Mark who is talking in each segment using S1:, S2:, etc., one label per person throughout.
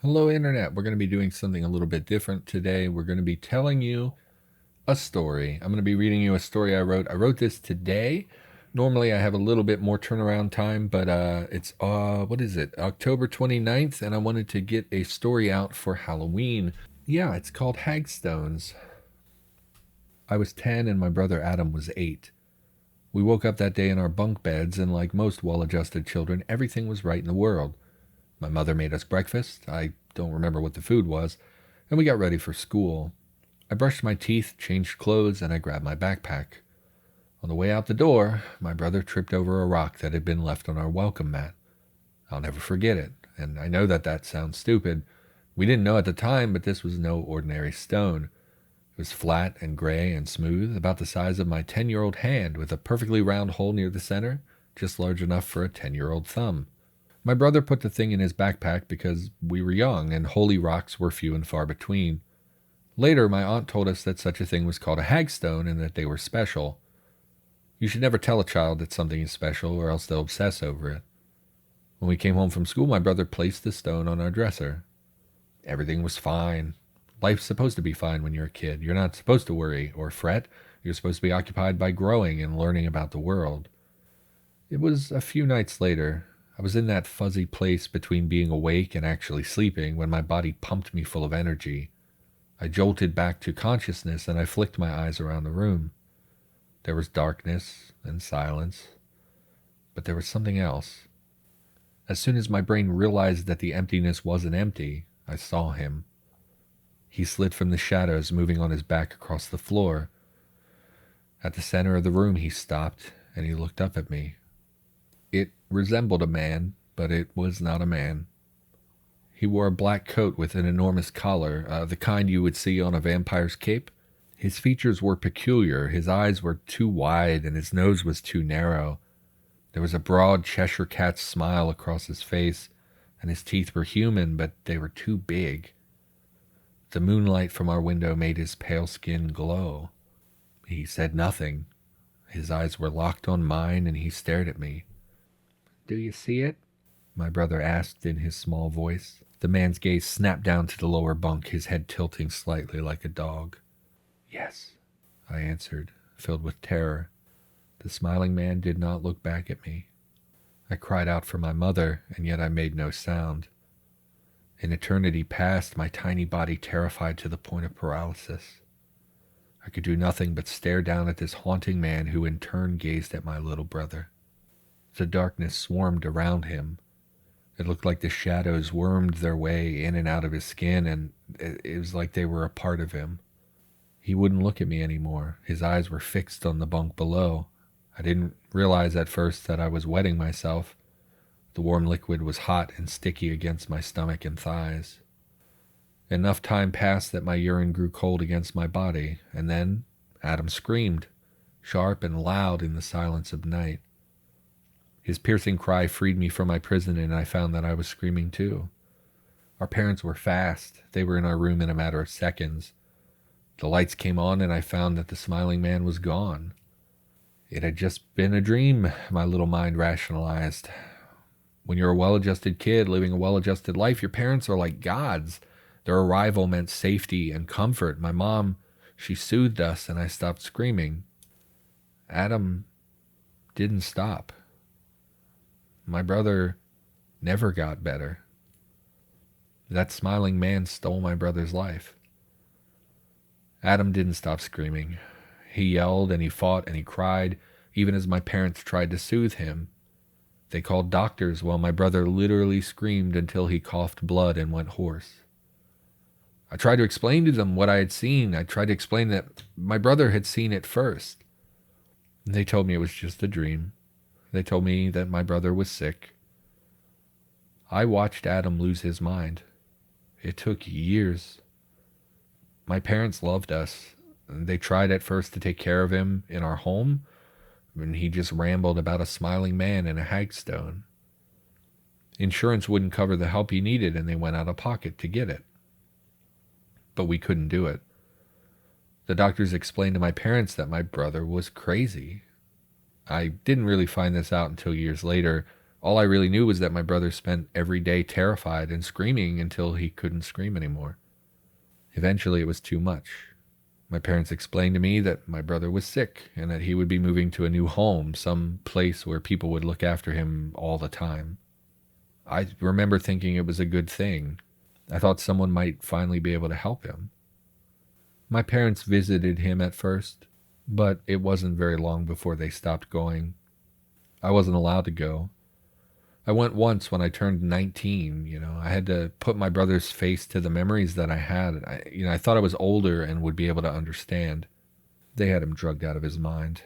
S1: Hello, Internet. We're going to be doing something a little bit different today. We're going to be telling you a story. I'm going to be reading you a story I wrote. I wrote this today. Normally, I have a little bit more turnaround time, but it's, what is it, October 29th, and I wanted to get a story out for Halloween. Yeah, it's called Hagstones. I was 10 and my brother Adam was 8. We woke up that day in our bunk beds, and like most well adjusted children, everything was right in the world. My mother made us breakfast. I don't remember what the food was, and we got ready for school. I brushed my teeth, changed clothes, and I grabbed my backpack. On the way out the door, my brother tripped over a rock that had been left on our welcome mat. I'll never forget it, and I know that sounds stupid. We didn't know at the time, but this was no ordinary stone. It was flat and gray and smooth, about the size of my 10-year-old hand, with a perfectly round hole near the center, just large enough for a 10-year-old thumb. My brother put the thing in his backpack because we were young and holy rocks were few and far between. Later, my aunt told us that such a thing was called a hagstone and that they were special. You should never tell a child that something is special or else they'll obsess over it. When we came home from school, my brother placed the stone on our dresser. Everything was fine. Life's supposed to be fine when you're a kid. You're not supposed to worry or fret. You're supposed to be occupied by growing and learning about the world. It was a few nights later. I was in that fuzzy place between being awake and actually sleeping when my body pumped me full of energy. I jolted back to consciousness and I flicked my eyes around the room. There was darkness and silence, but there was something else. As soon as my brain realized that the emptiness wasn't empty, I saw him. He slid from the shadows, moving on his back across the floor. At the center of the room, he stopped and he looked up at me. It resembled a man, but it was not a man. He wore a black coat with an enormous collar, the kind you would see on a vampire's cape. His features were peculiar. His eyes were too wide and his nose was too narrow. There was a broad Cheshire cat smile across his face, and his teeth were human, but they were too big. The moonlight from our window made his pale skin glow. He said nothing. His eyes were locked on mine, and he stared at me. "Do you see it?" my brother asked in his small voice. The man's gaze snapped down to the lower bunk, his head tilting slightly like a dog. "Yes," I answered, filled with terror. The smiling man did not look back at me. I cried out for my mother, and yet I made no sound. An eternity passed, my tiny body terrified to the point of paralysis. I could do nothing but stare down at this haunting man who in turn gazed at my little brother. The darkness swarmed around him. It looked like the shadows wormed their way in and out of his skin, and it was like they were a part of him. He wouldn't look at me anymore. His eyes were fixed on the bunk below. I didn't realize at first that I was wetting myself. The warm liquid was hot and sticky against my stomach and thighs. Enough time passed that my urine grew cold against my body, and then Adam screamed, sharp and loud in the silence of night. His piercing cry freed me from my prison, and I found that I was screaming too. Our parents were fast. They were in our room in a matter of seconds. The lights came on, and I found that the smiling man was gone. It had just been a dream, my little mind rationalized. When you're a well-adjusted kid living a well-adjusted life, your parents are like gods. Their arrival meant safety and comfort. My mom, she soothed us, and I stopped screaming. Adam didn't stop. My brother never got better. That smiling man stole my brother's life. Adam didn't stop screaming. He yelled and he fought and he cried, even as my parents tried to soothe him. They called doctors while my brother literally screamed until he coughed blood and went hoarse. I tried to explain to them what I had seen. I tried to explain that my brother had seen it first. They told me it was just a dream. They told me that my brother was sick. I watched Adam lose his mind. It took years. My parents loved us. They tried at first to take care of him in our home, and he just rambled about a smiling man and a hagstone. Insurance wouldn't cover the help he needed, and they went out of pocket to get it. But we couldn't do it. The doctors explained to my parents that my brother was crazy. I didn't really find this out until years later, All I really knew was that my brother spent every day terrified and screaming until he couldn't scream anymore. Eventually, it was too much. My parents explained to me that my brother was sick and that he would be moving to a new home, some place where people would look after him all the time. I remember thinking it was a good thing. I thought someone might finally be able to help him. My parents visited him at first, but it wasn't very long before they stopped going. I wasn't allowed to go. I went once when I turned 19. I had to put my brother's face to the memories that I had. I thought I was older and would be able to understand. They had him drugged out of his mind.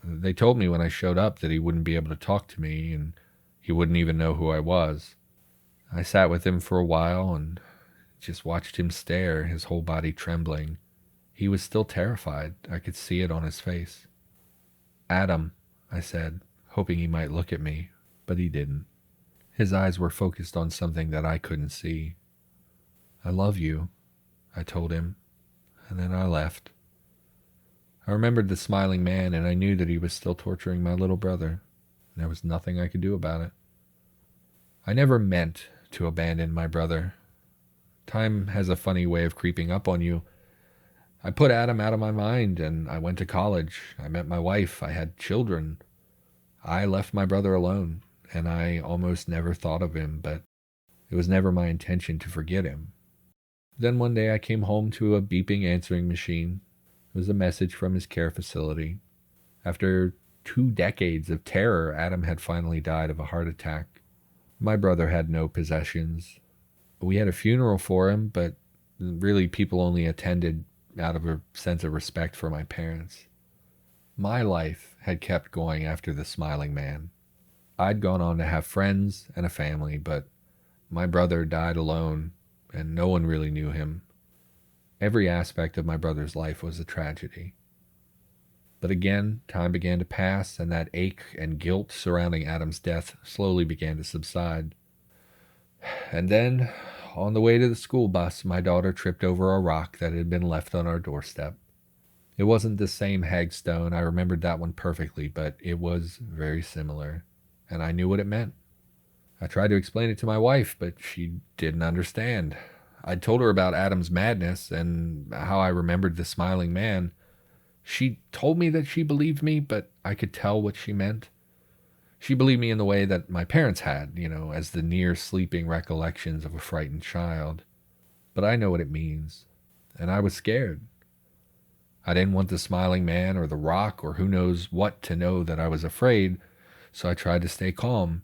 S1: They told me when I showed up that he wouldn't be able to talk to me and he wouldn't even know who I was. I sat with him for a while and just watched him stare, his whole body trembling. He was still terrified. I could see it on his face. "Adam," I said, hoping he might look at me, but he didn't. His eyes were focused on something that I couldn't see. "I love you," I told him, and then I left. I remembered the smiling man, and I knew that he was still torturing my little brother. There was nothing I could do about it. I never meant to abandon my brother. Time has a funny way of creeping up on you. I put Adam out of my mind, and I went to college. I met my wife. I had children. I left my brother alone, and I almost never thought of him, but it was never my intention to forget him. Then one day I came home to a beeping answering machine. It was a message from his care facility. After 2 decades of terror, Adam had finally died of a heart attack. My brother had no possessions. We had a funeral for him, but really people only attended out of a sense of respect for my parents. My life had kept going after the smiling man. I'd gone on to have friends and a family, but my brother died alone, and no one really knew him. Every aspect of my brother's life was a tragedy. But again, time began to pass, and that ache and guilt surrounding Adam's death slowly began to subside. And then, on the way to the school bus, my daughter tripped over a rock that had been left on our doorstep. It wasn't the same Hagstone, I remembered that one perfectly, but it was very similar, and I knew what it meant. I tried to explain it to my wife, but she didn't understand. I'd told her about Adam's madness and how I remembered the smiling man. She told me that she believed me, but I could tell what she meant. She believed me in the way that my parents had, as the near sleeping recollections of a frightened child. But I know what it means, and I was scared. I didn't want the smiling man or the rock or who knows what to know that I was afraid, so I tried to stay calm.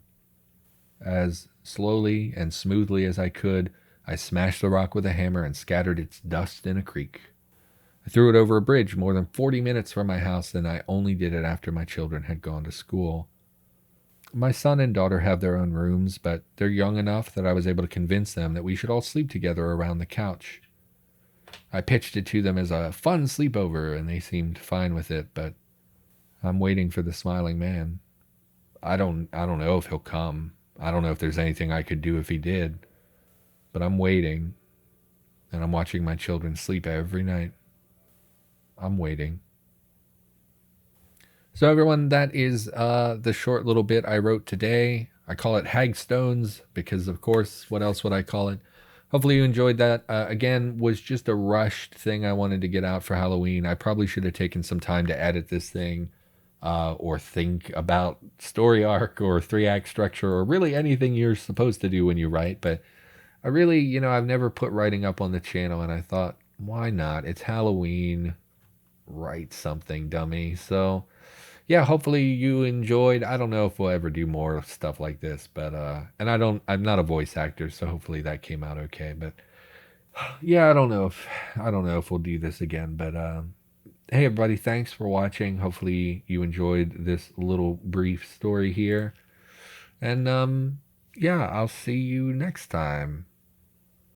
S1: As slowly and smoothly as I could, I smashed the rock with a hammer and scattered its dust in a creek. I threw it over a bridge more than 40 minutes from my house, and I only did it after my children had gone to school. My son and daughter have their own rooms, but they're young enough that I was able to convince them that we should all sleep together around the couch. I pitched it to them as a fun sleepover, and they seemed fine with it, but I'm waiting for the smiling man. I don't know if he'll come. I don't know if there's anything I could do if he did, but I'm waiting, and I'm watching my children sleep every night. I'm waiting. So everyone, that is the short little bit I wrote today. I call it Hagstones because, of course, what else would I call it? Hopefully you enjoyed that. Again, was just a rushed thing I wanted to get out for Halloween. I probably should have taken some time to edit this thing or think about story arc or 3-act structure or really anything you're supposed to do when you write. But I really, I've never put writing up on the channel, and I thought, why not? It's Halloween. Write something, dummy. So yeah, hopefully you enjoyed. I don't know if we'll ever do more stuff like this, but and I'm not a voice actor, so hopefully that came out okay. But yeah, I don't know if we'll do this again, but hey everybody, thanks for watching. Hopefully you enjoyed this little brief story here. And yeah, I'll see you next time.